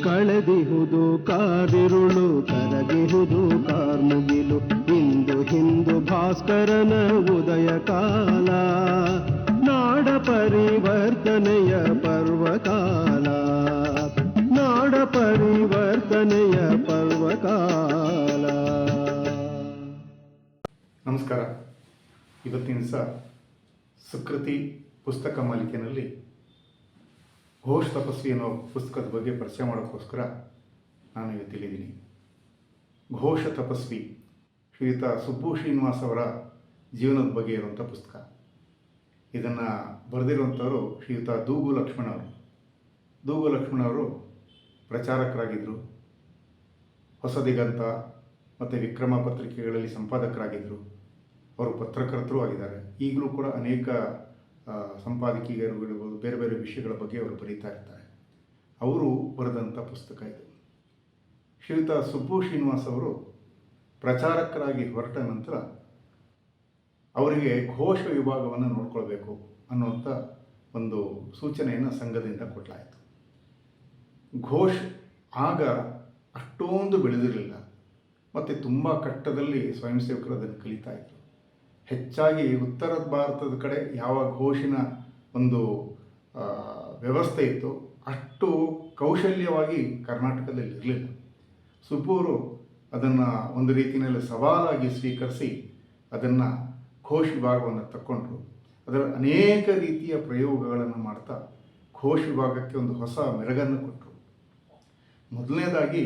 ಕಳೆದಿಹುದು ಕಾದಿರುಳು ಕರಗಿಹುದು ಕಾರ್ಮುಗಿಲು ಇಂದು ಹಿಂದು ಭಾಸ್ಕರನ ಉದಯ ಕಾಲ ನಾಡ ಪರಿವರ್ತನೆಯ ಪರ್ವಕಾಲ ನಾಡ ಪರಿವರ್ತನೆಯ ಪರ್ವಕಾಲ. ನಮಸ್ಕಾರ. ಇವತ್ತಿನ ದಿವಸ ಸುಕೃತಿ ಪುಸ್ತಕ ಮಾಲಿಕೆಯಲ್ಲಿ ಘೋಷ್ ತಪಸ್ವಿ ಅನ್ನೋ ಪುಸ್ತಕದ ಬಗ್ಗೆ ಪರಿಚಯ ಮಾಡೋಕ್ಕೋಸ್ಕರ ನಾನು ಇವತ್ತಿಲ್ಲಿದ್ದೀನಿ. ಘೋಷ ತಪಸ್ವಿ ಶ್ರೀಯುತ ಸುಬ್ಬು ಶ್ರೀನಿವಾಸ್ ಅವರ ಜೀವನದ ಬಗ್ಗೆ ಇರುವಂಥ ಪುಸ್ತಕ. ಇದನ್ನು ಬರೆದಿರುವಂಥವರು ಶ್ರೀಯುತ ದೂಗು ಲಕ್ಷ್ಮಣ ಅವರು. ದೂಗು ಲಕ್ಷ್ಮಣ ಅವರು ಪ್ರಚಾರಕರಾಗಿದ್ದರು, ಹೊಸ ದಿಗಂತ ಮತ್ತು ವಿಕ್ರಮ ಪತ್ರಿಕೆಗಳಲ್ಲಿ ಸಂಪಾದಕರಾಗಿದ್ದರು. ಅವರು ಪತ್ರಕರ್ತರೂ ಆಗಿದ್ದಾರೆ. ಈಗಲೂ ಕೂಡ ಅನೇಕ ಸಂಪಾದಕೀಯರು ಬೇರೆ ಬೇರೆ ವಿಷಯಗಳ ಬಗ್ಗೆ ಅವರು ಬರೀತಾ ಇರ್ತಾರೆ. ಅವರು ಬರೆದಂಥ ಪುಸ್ತಕ ಇದು. ಶ್ರೀಯುತ ಸುಬ್ಬು ಶ್ರೀನಿವಾಸ್ ಅವರು ಪ್ರಚಾರಕರಾಗಿ ಹೊರಟ ನಂತರ ಅವರಿಗೆ ಘೋಷ ವಿಭಾಗವನ್ನು ನೋಡ್ಕೊಳ್ಬೇಕು ಅನ್ನುವಂಥ ಒಂದು ಸೂಚನೆಯನ್ನು ಸಂಘದಿಂದ ಕೊಡಲಾಯಿತು. ಘೋಷ್ ಆಗ ಅಷ್ಟೊಂದು ಬೆಳೆದಿರಲಿಲ್ಲ ಮತ್ತು ತುಂಬ ಕಷ್ಟದಲ್ಲಿ ಸ್ವಯಂ ಸೇವಕರು ಅದನ್ನು ಕಲಿತಾ ಇದ್ದರು. ಹೆಚ್ಚಾಗಿ ಉತ್ತರ ಭಾರತದ ಕಡೆ ಯಾವ ಘೋಷಿನ ಒಂದು ವ್ಯವಸ್ಥೆ ಇತ್ತು ಅಷ್ಟು ಕೌಶಲ್ಯವಾಗಿ ಕರ್ನಾಟಕದಲ್ಲಿ ಇರಲಿಲ್ಲ. ಸುಬ್ಬೂರು ಅದನ್ನು ಒಂದು ರೀತಿಯಲ್ಲಿ ಸವಾಲಾಗಿ ಸ್ವೀಕರಿಸಿ ಅದನ್ನು ಘೋಷ್ ವಿಭಾಗವನ್ನು ತಕ್ಕೊಂಡ್ರು. ಅದರ ಅನೇಕ ರೀತಿಯ ಪ್ರಯೋಗಗಳನ್ನು ಮಾಡ್ತಾ ಘೋಷ್ ವಿಭಾಗಕ್ಕೆ ಒಂದು ಹೊಸ ಮೆರಗನ್ನು ಕೊಟ್ಟರು. ಮೊದಲನೇದಾಗಿ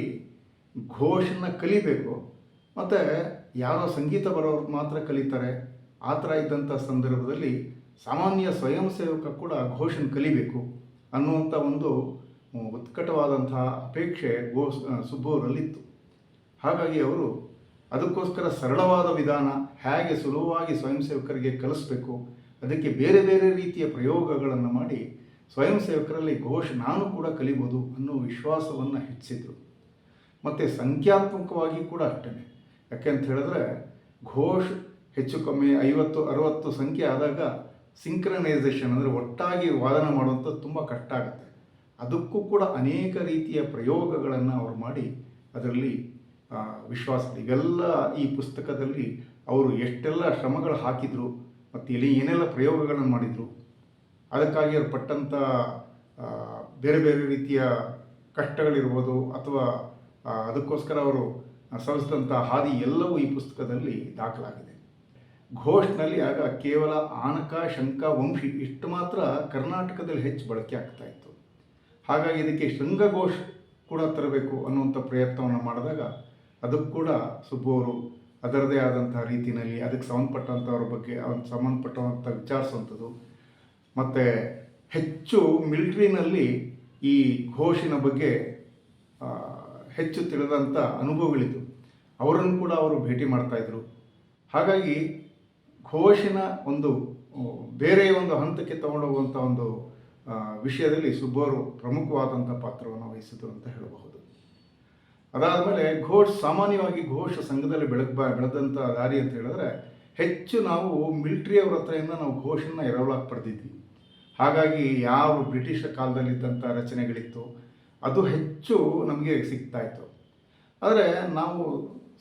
ಘೋಷನ್ನು ಕಲಿಬೇಕು, ಮತ್ತು ಯಾರೋ ಸಂಗೀತ ಬರೋರು ಮಾತ್ರ ಕಲಿತಾರೆ. ಆ ಥರ ಇದ್ದಂಥ ಸಂದರ್ಭದಲ್ಲಿ ಸಾಮಾನ್ಯ ಸ್ವಯಂ ಸೇವಕ ಕೂಡ ಘೋಷನ ಕಲಿಬೇಕು ಅನ್ನುವಂಥ ಒಂದು ಉತ್ಕಟವಾದಂತಹ ಅಪೇಕ್ಷೆ ಸುಬ್ಬುವರಲ್ಲಿತ್ತು. ಹಾಗಾಗಿ ಅವರು ಅದಕ್ಕೋಸ್ಕರ ಸರಳವಾದ ವಿಧಾನ ಹೇಗೆ ಸುಲಭವಾಗಿ ಸ್ವಯಂ ಸೇವಕರಿಗೆ ಕಲಿಸ್ಬೇಕು, ಅದಕ್ಕೆ ಬೇರೆ ಬೇರೆ ರೀತಿಯ ಪ್ರಯೋಗಗಳನ್ನು ಮಾಡಿ ಸ್ವಯಂ ಸೇವಕರಲ್ಲಿ ಘೋಷ್ ನಾನು ಕೂಡ ಕಲಿಬೋದು ಅನ್ನೋ ವಿಶ್ವಾಸವನ್ನು ಹೆಚ್ಚಿದ್ರು. ಮತ್ತು ಸಂಖ್ಯಾತ್ಮಕವಾಗಿ ಕೂಡ ಅಷ್ಟೇ. ಯಾಕೆಂತ ಹೇಳಿದ್ರೆ ಘೋಷ್ ಹೆಚ್ಚು ಕಮ್ಮಿ 50-60 ಸಂಖ್ಯೆ ಆದಾಗ ಸಿಂಕ್ರನೈಸೇಷನ್ ಅಂದರೆ ಒಟ್ಟಾಗಿ ವಾದನ ಮಾಡುವಂಥದ್ದು ತುಂಬ ಕಷ್ಟ ಆಗುತ್ತೆ. ಅದಕ್ಕೂ ಕೂಡ ಅನೇಕ ರೀತಿಯ ಪ್ರಯೋಗಗಳನ್ನು ಅವರು ಮಾಡಿ ಅದರಲ್ಲಿ ವಿಶ್ವಾಸ. ಇವೆಲ್ಲ ಈ ಪುಸ್ತಕದಲ್ಲಿ ಅವರು ಎಷ್ಟೆಲ್ಲ ಶ್ರಮಗಳು ಹಾಕಿದರು ಮತ್ತು ಇಲ್ಲಿ ಏನೆಲ್ಲ ಪ್ರಯೋಗಗಳನ್ನು ಮಾಡಿದರು, ಅದಕ್ಕಾಗಿ ಅವರು ಪಟ್ಟಂಥ ಬೇರೆ ಬೇರೆ ರೀತಿಯ ಕಷ್ಟಗಳಿರ್ಬೋದು ಅಥವಾ ಅದಕ್ಕೋಸ್ಕರ ಅವರು ಸಲ್ಲಿಸಿದಂಥ ಹಾದಿ ಎಲ್ಲವೂ ಈ ಪುಸ್ತಕದಲ್ಲಿ ದಾಖಲಾಗಿದೆ. ಘೋಷ್ನಲ್ಲಿ ಆಗ ಕೇವಲ ಆನಕ, ಶಂಕ, ವಂಶಿ ಇಷ್ಟು ಮಾತ್ರ ಕರ್ನಾಟಕದಲ್ಲಿ ಹೆಚ್ಚು ಬಳಕೆ ಆಗ್ತಾ ಇತ್ತು. ಹಾಗಾಗಿ ಇದಕ್ಕೆ ಶೃಂಗಘೋಷ್ ಕೂಡ ತರಬೇಕು ಅನ್ನುವಂಥ ಪ್ರಯತ್ನವನ್ನು ಮಾಡಿದಾಗ ಅದಕ್ಕೆ ಕೂಡ ಸುಬ್ಬು ಅವರು ಅದರದೇ ಆದಂಥ ರೀತಿಯಲ್ಲಿ ಅದಕ್ಕೆ ಸಂಬಂಧಪಟ್ಟಂಥವ್ರ ಬಗ್ಗೆ ಸಂಬಂಧಪಟ್ಟಂಥ ವಿಚಾರಿಸುವಂಥದ್ದು ಮತ್ತು ಹೆಚ್ಚು ಮಿಲಿಟ್ರಿನಲ್ಲಿ ಈ ಘೋಷಿನ ಬಗ್ಗೆ ಹೆಚ್ಚು ತಿಳಿದಂಥ ಅನುಭವಗಳಿದ್ದು ಅವರನ್ನು ಕೂಡ ಅವರು ಭೇಟಿ ಮಾಡ್ತಾಯಿದ್ರು. ಹಾಗಾಗಿ ಘೋಷಿನ ಒಂದು ಬೇರೆ ಒಂದು ಹಂತಕ್ಕೆ ತಗೊಂಡೋಗುವಂಥ ಒಂದು ವಿಷಯದಲ್ಲಿ ಸುಬ್ಬವರು ಪ್ರಮುಖವಾದಂಥ ಪಾತ್ರವನ್ನು ವಹಿಸಿದರು ಅಂತ ಹೇಳಬಹುದು. ಅದಾದಮೇಲೆ ಘೋಷ್ ಸಾಮಾನ್ಯವಾಗಿ ಘೋಷ ಸಂಘದಲ್ಲಿ ಬೆಳೆದಂಥ ದಾರಿ ಅಂತ ಹೇಳಿದ್ರೆ ಹೆಚ್ಚು ನಾವು ಮಿಲಿಟ್ರಿಯವರ ಹತ್ರದಿಂದ ನಾವು ಘೋಷನ್ನು ಎರವಲಾಗಿ ಪಡೆದಿದ್ವಿ. ಹಾಗಾಗಿ ಯಾವ ಬ್ರಿಟಿಷ್ ಕಾಲದಲ್ಲಿದ್ದಂಥ ರಚನೆಗಳಿತ್ತು ಅದು ಹೆಚ್ಚು ನಮಗೆ ಸಿಗ್ತಾಯಿತ್ತು. ಆದರೆ ನಾವು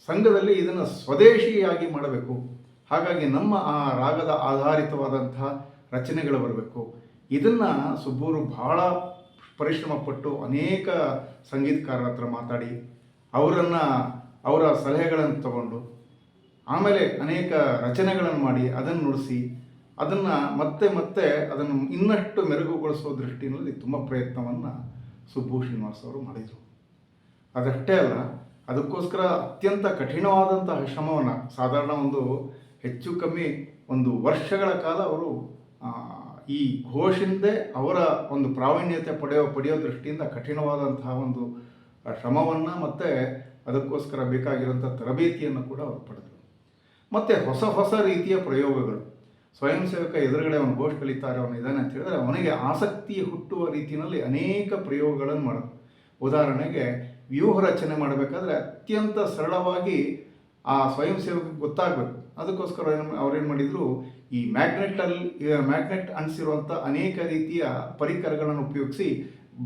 ಸಂಘದಲ್ಲಿ ಇದನ್ನು ಸ್ವದೇಶಿಯಾಗಿ ಮಾಡಬೇಕು. ಹಾಗಾಗಿ ನಮ್ಮ ಆ ರಾಗದ ಆಧಾರಿತವಾದಂತಹ ರಚನೆಗಳು ಬರಬೇಕು. ಇದನ್ನು ಸುಬ್ಬೂರು ಬಹಳ ಪರಿಶ್ರಮಪಟ್ಟು ಅನೇಕ ಸಂಗೀತಕಾರರ ಹತ್ರ ಮಾತಾಡಿ ಅವರ ಸಲಹೆಗಳನ್ನು ತಗೊಂಡು ಆಮೇಲೆ ಅನೇಕ ರಚನೆಗಳನ್ನು ಮಾಡಿ ಅದನ್ನು ನುಡಿಸಿ ಅದನ್ನು ಮತ್ತೆ ಅದನ್ನು ಇನ್ನಷ್ಟು ಮೆರುಗುಗೊಳಿಸುವ ದೃಷ್ಟಿಯಲ್ಲಿ ತುಂಬ ಪ್ರಯತ್ನವನ್ನು ಸುಬ್ಬು ಶ್ರೀನಿವಾಸ್ ಅವರು ಮಾಡಿದರು. ಅದಷ್ಟೇ ಅಲ್ಲ, ಅದಕ್ಕೋಸ್ಕರ ಅತ್ಯಂತ ಕಠಿಣವಾದಂತಹ ಶ್ರಮವನ್ನು ಸಾಧಾರಣ ಒಂದು ಹೆಚ್ಚು ಕಮ್ಮಿ ಒಂದು ವರ್ಷಗಳ ಕಾಲ ಅವರು ಈ ಘೋಷಿಂದೇ ಅವರ ಒಂದು ಪ್ರಾವೀಣ್ಯತೆ ಪಡೆಯೋ ದೃಷ್ಟಿಯಿಂದ ಕಠಿಣವಾದಂತಹ ಒಂದು ಶ್ರಮವನ್ನು ಮತ್ತು ಅದಕ್ಕೋಸ್ಕರ ಬೇಕಾಗಿರುವಂಥ ತರಬೇತಿಯನ್ನು ಕೂಡ ಅವರು ಪಡೆದರು. ಮತ್ತು ಹೊಸ ರೀತಿಯ ಪ್ರಯೋಗಗಳು ಸ್ವಯಂ ಸೇವಕ ಎದುರುಗಡೆ ಅವನು ಘೋಷ್ ಕಲಿತಾರೆ, ಅವನು ಇದ್ದಾನೆ ಅಂತ ಹೇಳಿದ್ರೆ ಅವನಿಗೆ ಆಸಕ್ತಿ ಹುಟ್ಟುವ ರೀತಿಯಲ್ಲಿ ಅನೇಕ ಪ್ರಯೋಗಗಳನ್ನು ಮಾಡೋದು. ಉದಾಹರಣೆಗೆ ವ್ಯೂಹ ರಚನೆ ಮಾಡಬೇಕಾದ್ರೆ ಅತ್ಯಂತ ಸರಳವಾಗಿ ಆ ಸ್ವಯಂ ಸೇವಕಕ್ಕೆ ಗೊತ್ತಾಗಬೇಕು. ಅದಕ್ಕೋಸ್ಕರ ಅವ್ರೇನು ಮಾಡಿದರು, ಈ ಮ್ಯಾಗ್ನೆಟ್ ಅಂಟಿಸಿರುವಂಥ ಅನೇಕ ರೀತಿಯ ಪರಿಕರಗಳನ್ನು ಉಪಯೋಗಿಸಿ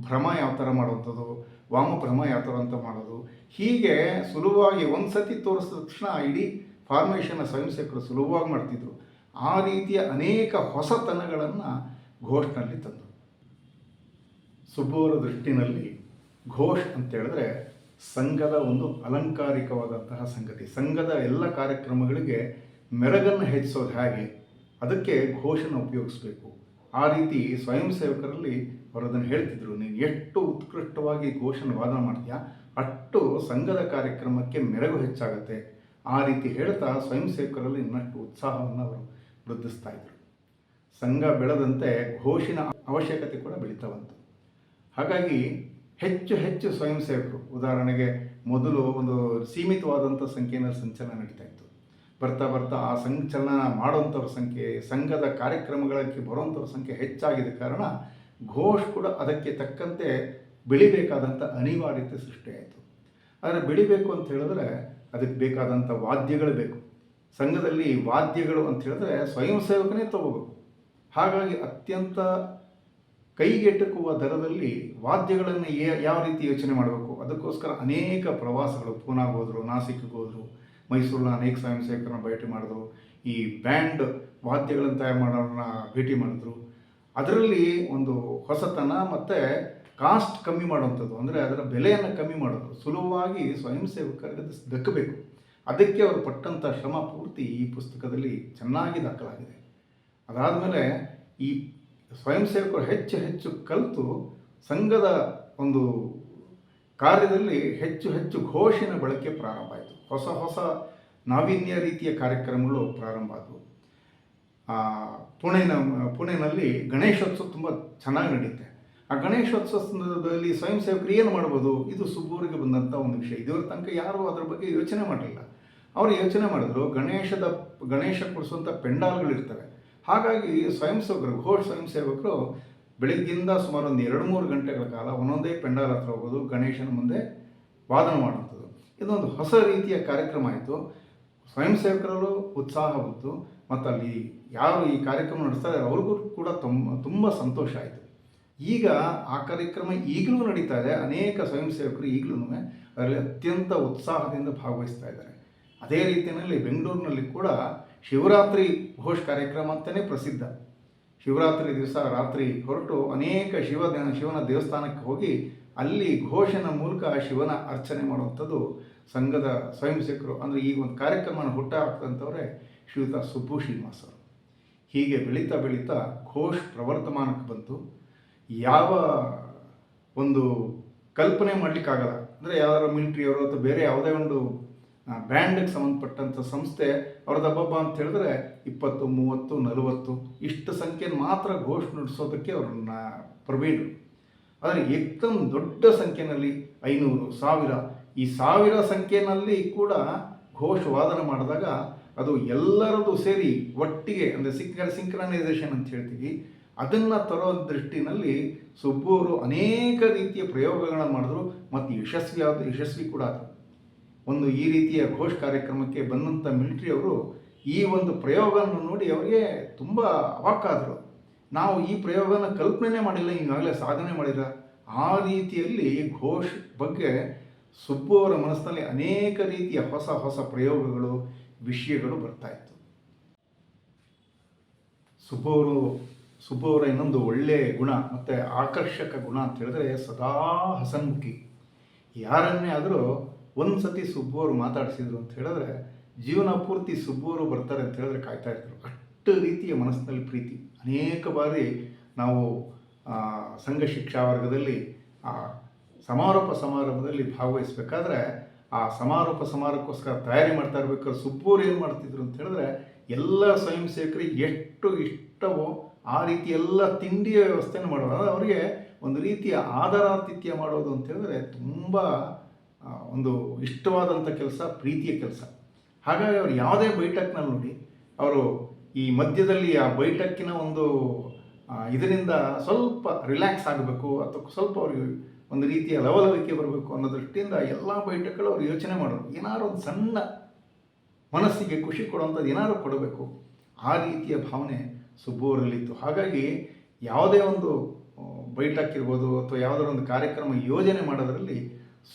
ಭ್ರಮ ಯಾವ ಥರ ಮಾಡುವಂಥದ್ದು, ವಾಮಭ್ರಮ ಯಾವ ಥರ ಅಂತ ಮಾಡೋದು, ಹೀಗೆ ಸುಲಭವಾಗಿ ಒಂದು ಸತಿ ತೋರಿಸಿದ ತಕ್ಷಣ ಇಡೀ ಫಾರ್ಮೇಷನ್ನ ಸ್ವಯಂ ಸೇವಕರು ಸುಲಭವಾಗಿ ಮಾಡ್ತಿದ್ರು. ಆ ರೀತಿಯ ಅನೇಕ ಹೊಸತನಗಳನ್ನು ಘೋಷ್ನಲ್ಲಿ ತಂದರು. ಸುಬ್ಬು ಅವರ ದೃಷ್ಟಿನಲ್ಲಿ ಘೋಷ್ ಅಂತ ಹೇಳಿದ್ರೆ ಸಂಘದ ಒಂದು ಅಲಂಕಾರಿಕವಾದಂತಹ ಸಂಗತಿ. ಸಂಘದ ಎಲ್ಲ ಕಾರ್ಯಕ್ರಮಗಳಿಗೆ ಮೆರಗನ್ನು ಹೆಚ್ಚಿಸೋದು ಹೇಗೆ, ಅದಕ್ಕೆ ಘೋಷನ ಉಪಯೋಗಿಸ್ಬೇಕು. ಆ ರೀತಿ ಸ್ವಯಂ ಸೇವಕರಲ್ಲಿ ಅವರು ಅದನ್ನು ಹೇಳ್ತಿದ್ರು. ನೀನು ಎಷ್ಟು ಉತ್ಕೃಷ್ಟವಾಗಿ ಘೋಷನ ವಾದನ ಮಾಡ್ತೀಯಾ ಅಷ್ಟು ಸಂಘದ ಕಾರ್ಯಕ್ರಮಕ್ಕೆ ಮೆರಗು ಹೆಚ್ಚಾಗುತ್ತೆ. ಆ ರೀತಿ ಹೇಳ್ತಾ ಸ್ವಯಂ ಸೇವಕರಲ್ಲಿ ಇನ್ನಷ್ಟು ಉತ್ಸಾಹವನ್ನು ಅವರು ವೃದ್ಧಿಸ್ತಾ ಇದ್ರು. ಸಂಘ ಬೆಳೆದಂತೆ ಘೋಷಿನ ಅವಶ್ಯಕತೆ ಕೂಡ ಬೆಳೀತಾ ಬಂತು. ಹಾಗಾಗಿ ಹೆಚ್ಚು ಹೆಚ್ಚು ಸ್ವಯಂ ಸೇವಕರು, ಉದಾಹರಣೆಗೆ ಮೊದಲು ಒಂದು ಸೀಮಿತವಾದಂಥ ಸಂಖ್ಯೆಯಲ್ಲಿ ಸಂಚಲನ ನಡೀತಾ ಇತ್ತು. ಬರ್ತಾ ಬರ್ತಾ ಆ ಸಂಚಲನ ಮಾಡೋಂಥವ್ರ ಸಂಖ್ಯೆ, ಸಂಘದ ಕಾರ್ಯಕ್ರಮಗಳಿಗೆ ಬರುವಂಥವ್ರ ಸಂಖ್ಯೆ ಹೆಚ್ಚಾಗಿದ್ದ ಕಾರಣ ಘೋಷ್ ಕೂಡ ಅದಕ್ಕೆ ತಕ್ಕಂತೆ ಬೆಳಿಬೇಕಾದಂಥ ಅನಿವಾರ್ಯತೆ ಸೃಷ್ಟಿಯಾಯಿತು. ಆದರೆ ಬೆಳಿಬೇಕು ಅಂತ ಹೇಳಿದ್ರೆ ಅದಕ್ಕೆ ಬೇಕಾದಂಥ ವಾದ್ಯಗಳು ಬೇಕು. ಸಂಘದಲ್ಲಿ ವಾದ್ಯಗಳು ಅಂತ ಹೇಳಿದ್ರೆ ಸ್ವಯಂ ಸೇವಕನೇ ತಗೋಬೇಕು. ಹಾಗಾಗಿ ಅತ್ಯಂತ ಕೈಗೆಟಕುವ ದರದಲ್ಲಿ ವಾದ್ಯಗಳನ್ನು ಯಾವ ರೀತಿ ಯೋಚನೆ ಮಾಡಬೇಕು, ಅದಕ್ಕೋಸ್ಕರ ಅನೇಕ ಪ್ರವಾಸಗಳು, ಪೂನಾಗೆ ಹೋದರು, ನಾಸಿಕ್ಗೆ ಹೋದರು, ಮೈಸೂರಿನ ಅನೇಕ ಸ್ವಯಂ ಸೇವಕರನ್ನ ಭೇಟಿ ಮಾಡಿದ್ರು, ಈ ಬ್ಯಾಂಡ್ ವಾದ್ಯಗಳನ್ನು ತಯಾರು ಮಾಡೋರನ್ನ ಭೇಟಿ ಮಾಡಿದ್ರು. ಅದರಲ್ಲಿ ಒಂದು ಹೊಸತನ ಮತ್ತು ಕಾಸ್ಟ್ ಕಮ್ಮಿ ಮಾಡುವಂಥದ್ದು, ಅಂದರೆ ಅದರ ಬೆಲೆಯನ್ನು ಕಮ್ಮಿ ಮಾಡೋದು, ಸುಲಭವಾಗಿ ಸ್ವಯಂ ಸೇವಕರಿಗೆ ದಕ್ಕಬೇಕು. ಅದಕ್ಕೆ ಅವರು ಪಟ್ಟಂಥ ಶ್ರಮ ಪೂರ್ತಿ ಈ ಪುಸ್ತಕದಲ್ಲಿ ಚೆನ್ನಾಗಿ ದಾಖಲಾಗಿದೆ. ಅದಾದಮೇಲೆ ಈ ಸ್ವಯಂ ಸೇವಕರು ಹೆಚ್ಚು ಹೆಚ್ಚು ಕಲಿತು ಸಂಘದ ಒಂದು ಕಾರ್ಯದಲ್ಲಿ ಹೆಚ್ಚು ಹೆಚ್ಚು ಘೋಷಿನ ಬಳಕೆ ಪ್ರಾರಂಭ ಆಯಿತು. ಹೊಸ ಹೊಸ ನಾವೀನ್ಯ ರೀತಿಯ ಕಾರ್ಯಕ್ರಮಗಳು ಪ್ರಾರಂಭ ಆದವು. ಪುಣೆನಲ್ಲಿ ಗಣೇಶೋತ್ಸವ ತುಂಬ ಚೆನ್ನಾಗಿ ನಡೆಯುತ್ತೆ. ಆ ಗಣೇಶೋತ್ಸವದಲ್ಲಿ ಸ್ವಯಂ ಸೇವಕರು ಏನು ಮಾಡ್ಬೋದು, ಇದು ಸುಬ್ಬೂರಿಗೆ ಬಂದಂಥ ಒಂದು ವಿಷಯ. ಇದುವರ ತನಕ ಯಾರೂ ಅದರ ಬಗ್ಗೆ ಯೋಚನೆ ಮಾಡಲಿಲ್ಲ. ಅವರು ಯೋಚನೆ ಮಾಡಿದ್ರು, ಗಣೇಶ ಕೊಡಿಸುವಂಥ ಪೆಂಡಾಲ್ಗಳಿರ್ತವೆ. ಹಾಗಾಗಿ ಸ್ವಯಂ ಸೇವಕರು, ಘೋಷ್ ಸ್ವಯಂ ಸೇವಕರು ಬೆಳಗ್ಗಿಂದ ಸುಮಾರು ಒಂದು 2-3 ಗಂಟೆಗಳ ಕಾಲ ಒಂದೊಂದೇ ಪೆಂಡಾಲ್ ಹತ್ರ ಹೋಗೋದು, ಗಣೇಶನ ಮುಂದೆ ವಾದನ ಮಾಡುವಂಥದ್ದು. ಇದೊಂದು ಹೊಸ ರೀತಿಯ ಕಾರ್ಯಕ್ರಮ ಆಯಿತು. ಸ್ವಯಂ ಸೇವಕರಲ್ಲೂ ಉತ್ಸಾಹ ಬಂತು ಮತ್ತು ಅಲ್ಲಿ ಯಾರು ಈ ಕಾರ್ಯಕ್ರಮ ನಡೆಸ್ತಾರೆ ಅವ್ರಿಗೂ ಕೂಡ ತುಂಬ ಸಂತೋಷ ಆಯಿತು. ಈಗ ಆ ಕಾರ್ಯಕ್ರಮ ಈಗಲೂ ನಡೀತಾ ಇದೆ. ಅನೇಕ ಸ್ವಯಂ ಸೇವಕರು ಈಗಲೂ ಅದರಲ್ಲಿ ಅತ್ಯಂತ ಉತ್ಸಾಹದಿಂದ ಭಾಗವಹಿಸ್ತಾ ಇದ್ದಾರೆ. ಅದೇ ರೀತಿಯಲ್ಲಿ ಬೆಂಗಳೂರಿನಲ್ಲಿ ಕೂಡ ಶಿವರಾತ್ರಿ ಘೋಷ್ ಕಾರ್ಯಕ್ರಮ ಅಂತಲೇ ಪ್ರಸಿದ್ಧ. ಶಿವರಾತ್ರಿ ದಿವಸ ರಾತ್ರಿ ಹೊರಟು ಅನೇಕ ಶಿವನ ದೇವಸ್ಥಾನಕ್ಕೆ ಹೋಗಿ ಅಲ್ಲಿ ಘೋಷನ ಮೂಲಕ ಶಿವನ ಅರ್ಚನೆ ಮಾಡುವಂಥದ್ದು ಸಂಘದ ಸ್ವಯಂ ಸೇವಕರು. ಅಂದರೆ ಈಗ ಒಂದು ಕಾರ್ಯಕ್ರಮನ ಹುಟ್ಟ ಹಾಕ್ತಂಥವ್ರೆ ಶ್ರೀಯುತ ಸುಬ್ಬು ಶ್ರೀನಿವಾಸ್ ಅವರು. ಹೀಗೆ ಬೆಳೀತಾ ಬೆಳೀತಾ ಘೋಷ್ ಪ್ರವರ್ಧಮಾನಕ್ಕೆ ಬಂತು. ಯಾವ ಒಂದು ಕಲ್ಪನೆ ಮಾಡಲಿಕ್ಕಾಗಲ್ಲ. ಅಂದರೆ ಯಾವ್ದಾರು ಮಿಲಿಟ್ರಿಯವರು ಅಥವಾ ಬೇರೆ ಯಾವುದೇ ಒಂದು ಬ್ಯಾಂಡ್ಗೆ ಸಂಬಂಧಪಟ್ಟಂಥ ಸಂಸ್ಥೆ ಅವ್ರದ್ದು ಹಬ್ಬ ಅಂತ ಹೇಳಿದ್ರೆ 20, 30, 40 ಇಷ್ಟು ಸಂಖ್ಯೆಯನ್ನು ಮಾತ್ರ ಘೋಷ್ ನಡೆಸೋದಕ್ಕೆ ಅವ್ರನ್ನ ಪ್ರವೀಣರು. ಆದರೆ ಏಕ್ದಮ್ ದೊಡ್ಡ ಸಂಖ್ಯೆಯಲ್ಲಿ 500, 1000 ಈ 1000 ಸಂಖ್ಯೆಯಲ್ಲಿ ಕೂಡ ಘೋಷ್ ವಾದನ ಮಾಡಿದಾಗ ಅದು ಎಲ್ಲರದು ಸೇರಿ ಒಟ್ಟಿಗೆ, ಅಂದರೆ ಸಿಂಕ್ರನೈಸೇಷನ್ ಅಂತ ಹೇಳ್ತೀವಿ, ಅದನ್ನು ತರೋ ದೃಷ್ಟಿನಲ್ಲಿ ಸುಬ್ಬು ಅವರು ಅನೇಕ ರೀತಿಯ ಪ್ರಯೋಗಗಳನ್ನು ಮಾಡಿದ್ರು ಮತ್ತು ಯಶಸ್ವಿ ಕೂಡ ಆದರು. ಒಂದು ಈ ರೀತಿಯ ಘೋಷ್ ಕಾರ್ಯಕ್ರಮಕ್ಕೆ ಬಂದಂಥ ಮಿಲಿಟ್ರಿಯವರು ಈ ಒಂದು ಪ್ರಯೋಗವನ್ನು ನೋಡಿ ಅವರಿಗೆ ತುಂಬ ಅವಾಕ್ಕಾದರು. ನಾವು ಈ ಪ್ರಯೋಗನ ಕಲ್ಪನೆ ಮಾಡಿಲ್ಲ, ಈಗಾಗಲೇ ಸಾಧನೆ ಮಾಡಿಲ್ಲ. ಆ ರೀತಿಯಲ್ಲಿ ಘೋಷ್ ಬಗ್ಗೆ ಸುಬ್ಬು ಅವರ ಮನಸ್ಸಿನಲ್ಲಿ ಅನೇಕ ರೀತಿಯ ಹೊಸ ಹೊಸ ಪ್ರಯೋಗಗಳು, ವಿಷಯಗಳು ಬರ್ತಾಯಿತ್ತು. ಸುಬ್ಬು ಅವರ ಇನ್ನೊಂದು ಒಳ್ಳೆಯ ಗುಣ ಮತ್ತು ಆಕರ್ಷಕ ಗುಣ ಅಂತ ಹೇಳಿದ್ರೆ ಸದಾ ಹಸನ್ಮುಖಿ. ಯಾರನ್ನೇ ಆದರೂ ಒಂದು ಸತಿ ಸುಬ್ಬು ಅವರು ಮಾತಾಡಿಸಿದ್ರು ಅಂತ ಹೇಳಿದ್ರೆ ಜೀವನ ಪೂರ್ತಿ ಸುಬ್ಬು ಅವರು ಬರ್ತಾರೆ ಅಂತ ಹೇಳಿದ್ರೆ ಕಾಯ್ತಾ ಇದ್ರು. ಅಷ್ಟು ರೀತಿಯ ಮನಸ್ಸಿನಲ್ಲಿ ಪ್ರೀತಿ. ಅನೇಕ ಬಾರಿ ನಾವು ಸಂಘ ಶಿಕ್ಷಾ ವರ್ಗದಲ್ಲಿ ಸಮಾರೋಪ ಸಮಾರಂಭದಲ್ಲಿ ಭಾಗವಹಿಸಬೇಕಾದ್ರೆ ಆ ಸಮಾರೋಪಕ್ಕೋಸ್ಕರ ತಯಾರಿ ಮಾಡ್ತಾ ಇರಬೇಕಾದ್ರೆ ಸುಬ್ಬೂರು ಏನು ಮಾಡ್ತಿದ್ರು ಅಂತ ಹೇಳಿದ್ರೆ ಎಲ್ಲ ಸ್ವಯಂ ಸೇವಕರಿಗೆ ಎಷ್ಟು ಇಷ್ಟವೋ ಆ ರೀತಿ ಎಲ್ಲ ತಿಂಡಿಯ ವ್ಯವಸ್ಥೆಯನ್ನು ಮಾಡೋದು. ಅವರಿಗೆ ಒಂದು ರೀತಿಯ ಆದರಾತಿಥ್ಯ ಮಾಡೋದು ಅಂತ ಹೇಳಿದ್ರೆ ತುಂಬ ಒಂದು ಇಷ್ಟವಾದಂಥ ಕೆಲಸ, ಪ್ರೀತಿಯ ಕೆಲಸ. ಹಾಗಾಗಿ ಅವರು ಯಾವುದೇ ಬೈಠಕ್ನಲ್ಲಿ ನೋಡಿ ಅವರು ಈ ಮಧ್ಯದಲ್ಲಿ ಆ ಬೈಠಕ್ಕಿನ ಒಂದು ಇದರಿಂದ ಸ್ವಲ್ಪ ರಿಲ್ಯಾಕ್ಸ್ ಆಗಬೇಕು ಅಥವಾ ಸ್ವಲ್ಪ ಅವ್ರಿಗೆ ಒಂದು ರೀತಿಯ ಲವಲವಿಕೆ ಬರಬೇಕು ಅನ್ನೋ ದೃಷ್ಟಿಯಿಂದ ಎಲ್ಲ ಬೈಠಕ್ಗಳು ಅವ್ರು ಯೋಚನೆ ಮಾಡೋರು. ಏನಾದ್ರು ಒಂದು ಸಣ್ಣ ಮನಸ್ಸಿಗೆ ಖುಷಿ ಕೊಡುವಂಥದ್ದು ಏನಾದ್ರು ಕೊಡಬೇಕು, ಆ ರೀತಿಯ ಭಾವನೆ ಸುಬ್ಬು ಅವರಲ್ಲಿತ್ತು. ಹಾಗಾಗಿ ಯಾವುದೇ ಒಂದು ಬೈಠಕ್ ಇರ್ಬೋದು ಅಥವಾ ಯಾವುದಾದ್ರು ಒಂದು ಕಾರ್ಯಕ್ರಮ ಯೋಜನೆ ಮಾಡೋದರಲ್ಲಿ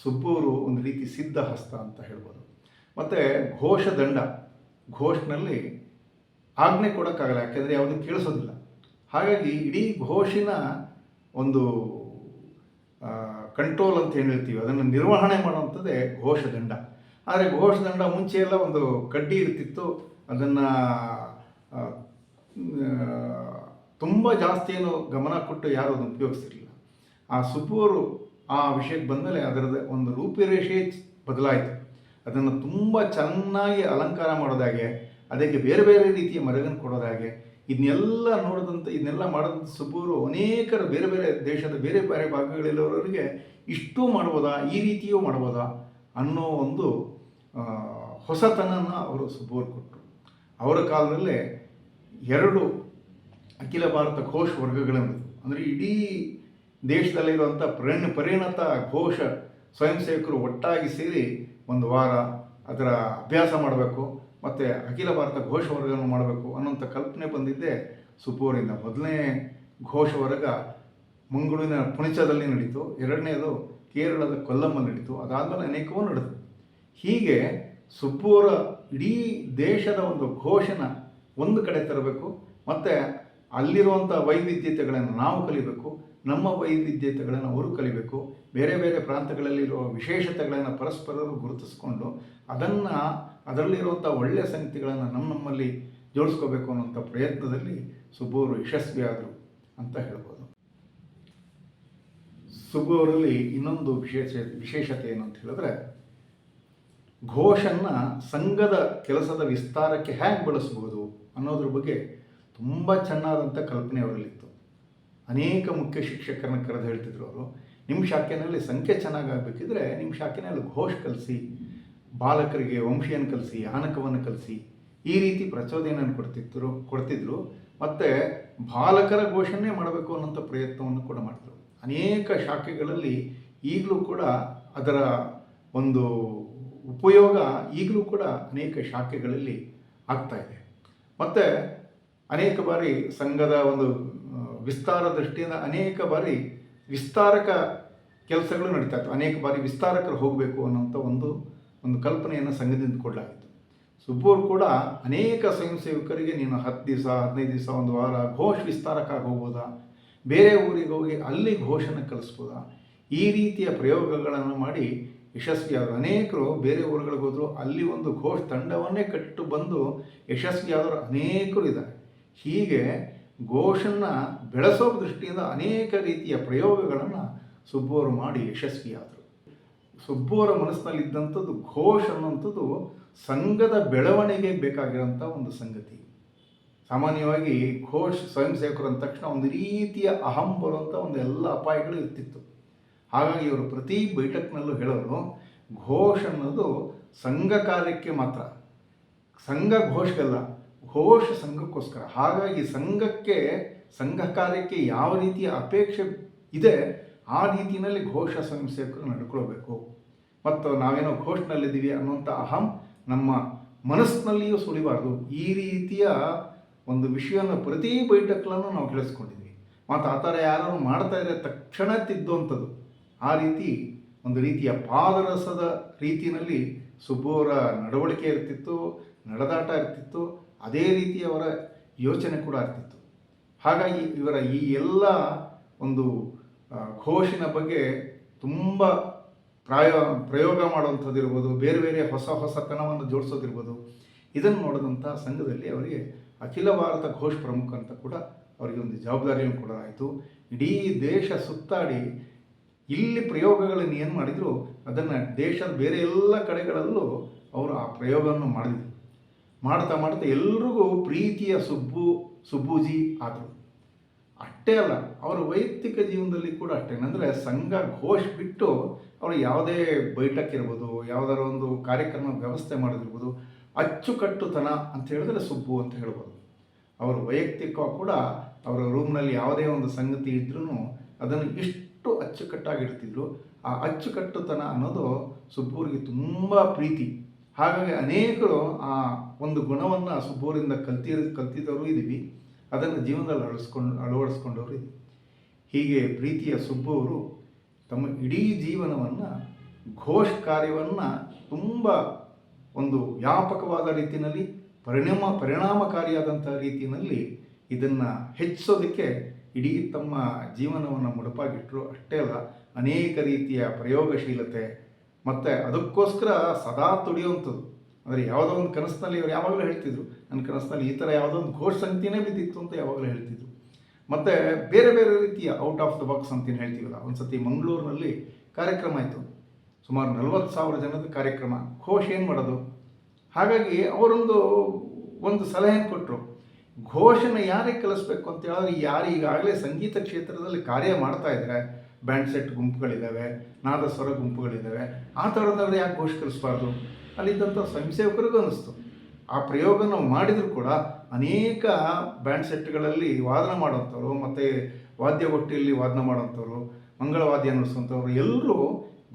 ಸುಬ್ಬವರು ಒಂದು ರೀತಿ ಸಿದ್ಧ ಹಸ್ತ ಅಂತ ಹೇಳ್ಬೋದು. ಮತ್ತು ಘೋಷದಂಡ, ಘೋಷ್ನಲ್ಲಿ ಆಜ್ಞೆ ಕೊಡೋಕ್ಕಾಗಲ್ಲ, ಯಾಕೆಂದರೆ ಯಾವುದು ಕೇಳಿಸೋದಿಲ್ಲ. ಹಾಗಾಗಿ ಇಡೀ ಘೋಷಿನ ಒಂದು ಕಂಟ್ರೋಲ್ ಅಂತ ಏನು ಹೇಳ್ತೀವಿ, ಅದನ್ನು ನಿರ್ವಹಣೆ ಮಾಡುವಂಥದ್ದೇ ಘೋಷದಂಡ. ಆದರೆ ಘೋಷದಂಡ ಮುಂಚೆ ಎಲ್ಲ ಒಂದು ಕಡ್ಡಿ ಇರ್ತಿತ್ತು, ಅದನ್ನು ತುಂಬ ಜಾಸ್ತಿ ಏನು ಗಮನ ಕೊಟ್ಟು ಯಾರು ಅದನ್ನು ಉಪಯೋಗಿಸ್ತಿರಲಿಲ್ಲ. ಆ ಸುಬ್ಬವರು ಆ ವಿಷಯಕ್ಕೆ ಬಂದಮೇಲೆ ಅದರದ ಒಂದು ರೂಪುರೇಷೆ ಬದಲಾಯಿತು. ಅದನ್ನು ತುಂಬ ಚೆನ್ನಾಗಿ ಅಲಂಕಾರ ಮಾಡೋದಾಗೆ, ಅದಕ್ಕೆ ಬೇರೆ ಬೇರೆ ರೀತಿಯ ಮೆರುಗನ್ನು ಕೊಡೋದಾಗೆ, ಇದನ್ನೆಲ್ಲ ಮಾಡಿದಂಥ ಸುಬ್ಬವರು ಅನೇಕರು ಬೇರೆ ಬೇರೆ ದೇಶದ ಬೇರೆ ಬೇರೆ ಭಾಗಗಳಿರೋರಿಗೆ ಇಷ್ಟೂ ಮಾಡ್ಬೋದಾ, ಈ ರೀತಿಯೂ ಮಾಡ್ಬೋದಾ ಅನ್ನೋ ಒಂದು ಹೊಸತನನ ಅವರು ಸುಬ್ಬವರು ಕೊಟ್ಟರು. ಅವರ ಕಾಲದಲ್ಲೇ 2 ಅಖಿಲ ಭಾರತ ಘೋಷ ವರ್ಗಗಳನ್ನು, ಅಂದರೆ ಇಡೀ ದೇಶದಲ್ಲಿರುವಂಥ ಪರಿಣತ ಘೋಷ ಸ್ವಯಂ ಸೇವಕರು ಒಟ್ಟಾಗಿ ಸೇರಿ ಒಂದು ವಾರ ಅದರ ಅಭ್ಯಾಸ ಮಾಡಬೇಕು ಮತ್ತು ಅಖಿಲ ಭಾರತ ಘೋಷ ವರ್ಗವನ್ನು ಮಾಡಬೇಕು ಅನ್ನೋಂಥ ಕಲ್ಪನೆ ಬಂದಿದ್ದೇ ಸುಬ್ಬವರಿಂದ. ಮೊದಲನೇ ಘೋಷ ವರ್ಗ ಮಂಗಳೂರಿನ ಪುಣಚದಲ್ಲಿ ನಡೀತು, 2ನೇದು ಕೇರಳದ ಕೊಲ್ಲಮ್ಮಲ್ಲಿ ನಡೀತು, ಅದಾದಮೇಲೆ ಅನೇಕವೂ ನಡೆದು. ಹೀಗೆ ಸುಬ್ಬವರ ಇಡೀ ದೇಶದ ಒಂದು ಘೋಷನ ಒಂದು ಕಡೆ ತರಬೇಕು, ಮತ್ತು ಅಲ್ಲಿರುವಂಥ ವೈವಿಧ್ಯತೆಗಳನ್ನು ನಾವು ಕಲಿಬೇಕು, ನಮ್ಮ ವೈವಿಧ್ಯತೆಗಳನ್ನು ಅವರು ಕಲಿಬೇಕು, ಬೇರೆ ಬೇರೆ ಪ್ರಾಂತಗಳಲ್ಲಿರುವ ವಿಶೇಷತೆಗಳನ್ನು ಪರಸ್ಪರರು ಗುರುತಿಸ್ಕೊಂಡು ಅದರಲ್ಲಿರುವಂಥ ಒಳ್ಳೆಯ ಸಂಗತಿಗಳನ್ನು ನಮ್ಮಲ್ಲಿ ಜೋಡಿಸ್ಕೋಬೇಕು ಅನ್ನೋಂಥ ಪ್ರಯತ್ನದಲ್ಲಿ ಸುಬ್ಬವರು ಯಶಸ್ವಿಯಾದರು ಅಂತ ಹೇಳ್ಬೋದು. ಸುಬ್ಬವರಲ್ಲಿ ಇನ್ನೊಂದು ವಿಶೇಷತೆ ಏನು ಅಂತ ಹೇಳಿದ್ರೆ, ಘೋಷನ್ನು ಸಂಘದ ಕೆಲಸದ ವಿಸ್ತಾರಕ್ಕೆ ಹೇಗೆ ಬಳಸ್ಬೋದು ಅನ್ನೋದ್ರ ಬಗ್ಗೆ ತುಂಬ ಚೆನ್ನಾದಂಥ ಕಲ್ಪನೆ ಅವರಲ್ಲಿತ್ತು. ಅನೇಕ ಮುಖ್ಯ ಶಿಕ್ಷಕರನ್ನ ಕರೆದು ಹೇಳ್ತಿದ್ರು ಅವರು, ನಿಮ್ಮ ಶಾಖೆಯಲ್ಲಿ ಸಂಖ್ಯೆ ಚೆನ್ನಾಗಾಗಬೇಕಿದ್ರೆ ನಿಮ್ಮ ಶಾಖೆಯಲ್ಲಿ ಘೋಷ ಕಲಿಸಿ, ಬಾಲಕರಿಗೆ ವಂಶಿಯನ್ನು ಕಲಿಸಿ, ಆನಕವನ್ನು ಕಲಿಸಿ, ಈ ರೀತಿ ಪ್ರಚೋದನೆಯನ್ನು ಕೊಡ್ತಿದ್ರು. ಮತ್ತು ಬಾಲಕರ ಘೋಷಣೆ ಮಾಡಬೇಕು ಅನ್ನೋಂಥ ಪ್ರಯತ್ನವನ್ನು ಕೂಡ ಮಾಡ್ತಿದ್ರು. ಅನೇಕ ಶಾಖೆಗಳಲ್ಲಿ ಈಗಲೂ ಕೂಡ ಅದರ ಒಂದು ಉಪಯೋಗ ಈಗಲೂ ಕೂಡ ಅನೇಕ ಶಾಖೆಗಳಲ್ಲಿ ಆಗ್ತಾಯಿದೆ. ಮತ್ತು ಅನೇಕ ಬಾರಿ ಸಂಘದ ಒಂದು ವಿಸ್ತಾರ ದೃಷ್ಟಿಯಿಂದ ಅನೇಕ ಬಾರಿ ವಿಸ್ತಾರಕ ಕೆಲಸಗಳು ನಡೀತಾ ಇತ್ತು. ಅನೇಕ ಬಾರಿ ವಿಸ್ತಾರಕರು ಹೋಗಬೇಕು ಅನ್ನೋಂಥ ಒಂದು ಕಲ್ಪನೆಯನ್ನು ಸಂಘದಿಂದ ಕೊಡಲಾಗಿತ್ತು. ಸುಬ್ಬವರು ಕೂಡ ಅನೇಕ ಸ್ವಯಂ ಸೇವಕರಿಗೆ ನೀನು 10 ದಿವಸ 15 ದಿವಸ ಒಂದು ವಾರ ಘೋಷ ವಿಸ್ತಾರಕ್ಕಾಗಿ ಹೋಗ್ಬೋದಾ, ಬೇರೆ ಊರಿಗೆ ಹೋಗಿ ಅಲ್ಲಿ ಘೋಷನ ಕಲಿಸ್ಬೋದಾ, ಈ ರೀತಿಯ ಪ್ರಯೋಗಗಳನ್ನು ಮಾಡಿ ಯಶಸ್ವಿಯಾದರು. ಅನೇಕರು ಬೇರೆ ಊರುಗಳಿಗೆ ಹೋದರು, ಅಲ್ಲಿ ಒಂದು ಘೋಷ ತಂಡವನ್ನೇ ಕಟ್ಟು ಬಂದು ಯಶಸ್ವಿಯಾದವರು ಅನೇಕರು ಇದ್ದಾರೆ. ಹೀಗೆ ಘೋಷನ್ನು ಬೆಳೆಸೋ ದೃಷ್ಟಿಯಿಂದ ಅನೇಕ ರೀತಿಯ ಪ್ರಯೋಗಗಳನ್ನು ಸುಬ್ಬವರು ಮಾಡಿ ಯಶಸ್ವಿಯಾದರು. ಸುಬ್ಬವರ ಮನಸ್ಸಿನಲ್ಲಿದ್ದಂಥದ್ದು ಘೋಷ ಅನ್ನೋಂಥದ್ದು ಸಂಘದ ಬೆಳವಣಿಗೆ ಬೇಕಾಗಿರೋಂಥ ಒಂದು ಸಂಗತಿ. ಸಾಮಾನ್ಯವಾಗಿ ಘೋಷ ಸ್ವಯಂ ಸೇವಕರು ಅಂದ ತಕ್ಷಣ ಒಂದು ರೀತಿಯ ಅಹಂ ಬರುವಂಥ ಒಂದು ಎಲ್ಲ ಅಪಾಯಗಳು ಇರ್ತಿತ್ತು. ಹಾಗಾಗಿ ಇವರು ಪ್ರತಿ ಬೈಠಕ್ನಲ್ಲೂ ಹೇಳೋರು, ಘೋಷ ಅನ್ನೋದು ಸಂಘ ಕಾರ್ಯಕ್ಕೆ ಮಾತ್ರ, ಸಂಘ ಘೋಷಗಲ್ಲ, ಘೋಷ ಸಂಘಕ್ಕೋಸ್ಕರ. ಹಾಗಾಗಿ ಸಂಘ ಕಾರ್ಯಕ್ಕೆ ಯಾವ ರೀತಿಯ ಅಪೇಕ್ಷೆ ಇದೆ ಆ ರೀತಿಯಲ್ಲಿ ಘೋಷ ಸ್ವಯಂ ಸೇವಕರು ನಡ್ಕೊಳ್ಬೇಕು. ಮತ್ತು ನಾವೇನೋ ಘೋಷನಲ್ಲಿದ್ದೀವಿ ಅನ್ನುವಂಥ ಅಹಂ ನಮ್ಮ ಮನಸ್ಸಿನಲ್ಲಿಯೂ ಸುಳಿಬಾರ್ದು. ಈ ರೀತಿಯ ಒಂದು ವಿಷಯವನ್ನು ಪ್ರತಿ ಬೈಠಕ್ಲನ್ನು ನಾವು ಕೇಳಿಸ್ಕೊಂಡಿದ್ವಿ. ಮತ್ತು ಆ ಥರ ಯಾರು ಮಾಡ್ತಾ ಇದ್ರೆ ತಕ್ಷಣ ತಿದ್ದುವಂಥದ್ದು. ಆ ರೀತಿ ಒಂದು ರೀತಿಯ ಪಾದರಸದ ರೀತಿಯಲ್ಲಿ ಸುಬ್ಬವರ ನಡವಳಿಕೆ ಇರ್ತಿತ್ತು, ನಡೆದಾಟ ಇರ್ತಿತ್ತು, ಅದೇ ರೀತಿ ಅವರ ಯೋಚನೆ ಕೂಡ ಇರ್ತಿತ್ತು. ಹಾಗಾಗಿ ಇವರ ಈ ಎಲ್ಲ ಒಂದು ಘೋಷಿನ ಬಗ್ಗೆ ತುಂಬ ಪ್ರಯೋಗ ಮಾಡುವಂಥದ್ದಿರ್ಬೋದು, ಬೇರೆ ಬೇರೆ ಹೊಸತನವನ್ನು ಜೋಡಿಸೋದಿರ್ಬೋದು, ಇದನ್ನು ನೋಡಿದಂಥ ಸಂಘದಲ್ಲಿ ಅವರಿಗೆ ಅಖಿಲ ಭಾರತ ಘೋಷ ಪ್ರಮುಖ ಅಂತ ಕೂಡ ಅವರಿಗೆ ಒಂದು ಜವಾಬ್ದಾರಿಯನ್ನು ಕೊಡಲಾಯಿತು. ಇಡೀ ದೇಶ ಸುತ್ತಾಡಿ ಇಲ್ಲಿ ಪ್ರಯೋಗಗಳನ್ನು ಏನು ಮಾಡಿದ್ರು ಅದನ್ನು ದೇಶದ ಬೇರೆ ಎಲ್ಲ ಕಡೆಗಳಲ್ಲೂ ಅವರು ಆ ಪ್ರಯೋಗವನ್ನು ಮಾಡಿದರು. ಮಾಡ್ತಾ ಎಲ್ರಿಗೂ ಪ್ರೀತಿಯ ಸುಬ್ಬೂಜಿ ಆದರು. ಅಷ್ಟೇ ಅಲ್ಲ, ಅವರ ವೈಯಕ್ತಿಕ ಜೀವನದಲ್ಲಿ ಕೂಡ ಅಷ್ಟೇ. ಅಂದರೆ ಸಂಘ ಘೋಷ ಬಿಟ್ಟು ಅವರು ಯಾವುದೇ ಬೈಠಕ್ ಇರ್ಬೋದು, ಯಾವುದಾದ್ರು ಒಂದು ಕಾರ್ಯಕ್ರಮ ವ್ಯವಸ್ಥೆ ಮಾಡೋದಿರ್ಬೋದು, ಅಚ್ಚುಕಟ್ಟುತನ ಅಂತ ಹೇಳಿದ್ರೆ ಸುಬ್ಬು ಅಂತ ಹೇಳ್ಬೋದು. ಅವರು ವೈಯಕ್ತಿಕ ಕೂಡ ಅವರ ರೂಮ್ನಲ್ಲಿ ಯಾವುದೇ ಒಂದು ಸಂಗತಿ ಇದ್ರೂ ಅದನ್ನು ಇಷ್ಟು ಅಚ್ಚುಕಟ್ಟಾಗಿಡ್ತಿದ್ರು. ಆ ಅಚ್ಚುಕಟ್ಟುತನ ಅನ್ನೋದು ಸುಬ್ಬೂರಿಗೆ ತುಂಬ ಪ್ರೀತಿ. ಹಾಗಾಗಿ ಅನೇಕರು ಆ ಒಂದು ಗುಣವನ್ನು ಸುಬ್ಬೂರಿಂದ ಕಲ್ತಿದವರು ಇದ್ದೀವಿ, ಅದನ್ನು ಜೀವನದಲ್ಲಿ ಅಳವಡಿಸ್ಕೊಂಡವರು ಇದ್ದೀವಿ. ಹೀಗೆ ಪ್ರೀತಿಯ ಸುಬ್ಬು ಅವರು ತಮ್ಮ ಇಡೀ ಜೀವನವನ್ನು ಘೋಷ್ ಕಾರ್ಯವನ್ನು ತುಂಬ ಒಂದು ವ್ಯಾಪಕವಾದ ರೀತಿಯಲ್ಲಿ ಪರಿಣಾಮಕಾರಿಯಾದಂಥ ರೀತಿಯಲ್ಲಿ ಇದನ್ನು ಹೆಚ್ಚಿಸೋದಕ್ಕೆ ಇಡೀ ತಮ್ಮ ಜೀವನವನ್ನು ಮುಡುಪಾಗಿಟ್ಟರು. ಅಷ್ಟೇ ಅಲ್ಲ, ಅನೇಕ ರೀತಿಯ ಪ್ರಯೋಗಶೀಲತೆ ಮತ್ತು ಅದಕ್ಕೋಸ್ಕರ ಸದಾ ತುಡಿಯುವಂಥದ್ದು. ಅಂದರೆ ಯಾವುದೋ ಒಂದು ಕನಸಿನಲ್ಲಿ ಇವರು ಯಾವಾಗಲೂ ಹೇಳ್ತಿದ್ರು, ನನ್ನ ಕನಸಿನಲ್ಲಿ ಈ ಥರ ಯಾವುದೋ ಒಂದು ಘೋಷ್ ಸಂಖ್ಯೆನೇ ಬಿದ್ದಿತ್ತು ಅಂತ ಯಾವಾಗಲೂ ಹೇಳ್ತಿದ್ರು. ಮತ್ತು ಬೇರೆ ಬೇರೆ ರೀತಿಯ ಔಟ್ ಆಫ್ ದ ಬಾಕ್ಸ್ ಅಂತೇನು ಹೇಳ್ತೀವಲ್ಲ, ಒಂದು ಸತಿ ಮಂಗಳೂರಿನಲ್ಲಿ ಕಾರ್ಯಕ್ರಮ ಆಯಿತು, ಸುಮಾರು 40,000 ಜನದ ಕಾರ್ಯಕ್ರಮ. ಘೋಷ್ ಏನು ಮಾಡೋದು? ಹಾಗಾಗಿ ಒಂದು ಸಲಹೆಯನ್ನು ಕೊಟ್ಟರು, ಘೋಷನ ಯಾರಿಗೆ ಕಲಿಸ್ಬೇಕು ಅಂತ ಹೇಳಿದ್ರೆ, ಯಾರು ಈಗಾಗಲೇ ಸಂಗೀತ ಕ್ಷೇತ್ರದಲ್ಲಿ ಕಾರ್ಯ ಮಾಡ್ತಾ ಇದ್ದಾರೆ, ಬ್ಯಾಂಡ್ ಸೆಟ್ ಗುಂಪುಗಳಿದ್ದಾವೆ, ನಾದಸ್ವರ ಗುಂಪುಗಳಿದ್ದಾವೆ, ಆ ಥರದವ್ರು ಯಾಕೆ ಘೋಷ್ ಕಲಿಸ್ಬಾರ್ದು? ಅಲ್ಲಿದ್ದಂಥ ಸ್ವಯಂ ಸೇವಕರಿಗೂ ಅನ್ನಿಸ್ತು. ಆ ಪ್ರಯೋಗ ನಾವು ಮಾಡಿದರೂ ಕೂಡ ಅನೇಕ ಬ್ಯಾಂಡ್ ಸೆಟ್ಗಳಲ್ಲಿ ವಾದನ ಮಾಡೋಂಥವ್ರು ಮತ್ತು ವಾದ್ಯಗೊಟ್ಟಿಯಲ್ಲಿ ವಾದನ ಮಾಡೋಂಥವ್ರು, ಮಂಗಳವಾದ್ಯ ನುಡಿಸುವಂಥವ್ರು ಎಲ್ಲರೂ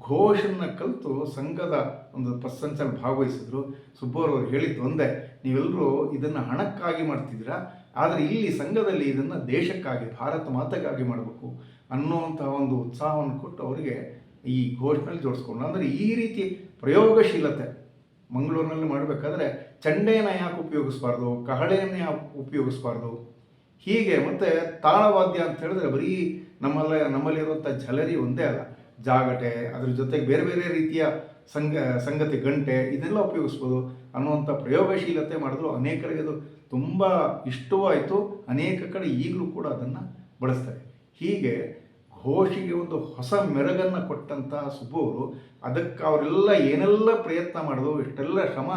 ಘೋಷನ್ನು ಕಲಿತು ಸಂಘದ ಒಂದು ಪಥಸಂಚಲನ ಭಾಗವಹಿಸಿದ್ರು. ಸುಬ್ಬವ್ರವ್ರು ಹೇಳಿದ್ದು ಒಂದೇ, ನೀವೆಲ್ಲರೂ ಇದನ್ನು ಹಣಕ್ಕಾಗಿ ಮಾಡ್ತಿದ್ದೀರಾ, ಆದರೆ ಇಲ್ಲಿ ಸಂಘದಲ್ಲಿ ಇದನ್ನು ದೇಶಕ್ಕಾಗಿ, ಭಾರತ ಮಾತೆಗಾಗಿ ಮಾಡಬೇಕು ಅನ್ನುವಂಥ ಒಂದು ಉತ್ಸಾಹವನ್ನು ಕೊಟ್ಟು ಅವರಿಗೆ ಈ ಘೋಷನಲ್ಲಿ ಜೋಡಿಸ್ಕೊಂಡು, ಅಂದರೆ ಈ ರೀತಿ ಪ್ರಯೋಗಶೀಲತೆ ಮಂಗಳೂರಿನಲ್ಲಿ ಮಾಡಬೇಕಾದ್ರೆ ಚಂಡೆಯನ್ನು ಯಾಕೆ ಉಪಯೋಗಿಸ್ಬಾರ್ದು, ಕಹಳೆಯನ್ನು ಯಾಕೆ ಉಪಯೋಗಿಸ್ಬಾರ್ದು, ಹೀಗೆ. ಮತ್ತು ತಾಳವಾದ್ಯ ಅಂತ ಹೇಳಿದ್ರೆ ಬರೀ ನಮ್ಮಲ್ಲಿರುವಂಥ ಝಲರಿ ಒಂದೇ ಅಲ್ಲ, ಜಾಗಟೆ, ಅದ್ರ ಜೊತೆಗೆ ಬೇರೆ ಬೇರೆ ರೀತಿಯ ಸಂಗತಿ, ಗಂಟೆ, ಇದೆಲ್ಲ ಉಪಯೋಗಿಸ್ಬೋದು ಅನ್ನುವಂಥ ಪ್ರಯೋಗಶೀಲತೆ ಮಾಡಿದ್ರು. ಅನೇಕರಿಗೆ ಅದು ತುಂಬ ಇಷ್ಟವೂ ಆಯಿತು. ಅನೇಕ ಕಡೆ ಈಗಲೂ ಕೂಡ ಅದನ್ನು ಬಳಸ್ತಾರೆ. ಹೀಗೆ ಘೋಷಿಗೆ ಒಂದು ಹೊಸ ಮೆರಗನ್ನು ಕೊಟ್ಟಂಥ ಸುಬ್ಬು ಅವರು, ಅದಕ್ಕೆ ಅವರೆಲ್ಲ ಏನೆಲ್ಲ ಪ್ರಯತ್ನ ಮಾಡಿದ್ರು, ಎಷ್ಟೆಲ್ಲ ಶ್ರಮ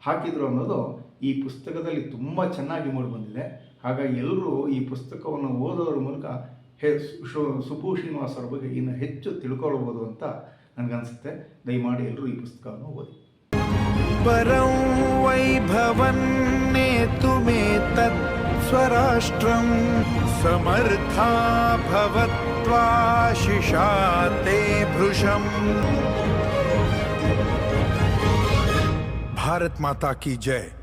ಹಾಕಿದ್ರು ಅನ್ನೋದು ಈ ಪುಸ್ತಕದಲ್ಲಿ ತುಂಬ ಚೆನ್ನಾಗಿ ಮೂಡಿಬಂದಿದೆ. ಹಾಗಾಗಿ ಎಲ್ಲರೂ ಈ ಪುಸ್ತಕವನ್ನು ಓದೋದ್ರ ಮೂಲಕ ಸುಬ್ಬು ಶ್ರೀನಿವಾಸ್ ಅವರ ಬಗ್ಗೆ ಇನ್ನು ಹೆಚ್ಚು ತಿಳ್ಕೊಳ್ಬೋದು ಅಂತ ನನಗನ್ಸುತ್ತೆ. ದಯಮಾಡಿ ಎಲ್ಲರೂ ಈ ಪುಸ್ತಕವನ್ನು ಓದಿ. ಪರಂ ವೈಭವನ್ನೇತುಮೇತತ್ ಸ್ವರಾಷ್ಟ್ರಂ ಸಮರ್ಥಾ ಭವತ್ವಾಶಿಷಾ ತೇ ಭೃಶಂ. भारत माता की जय.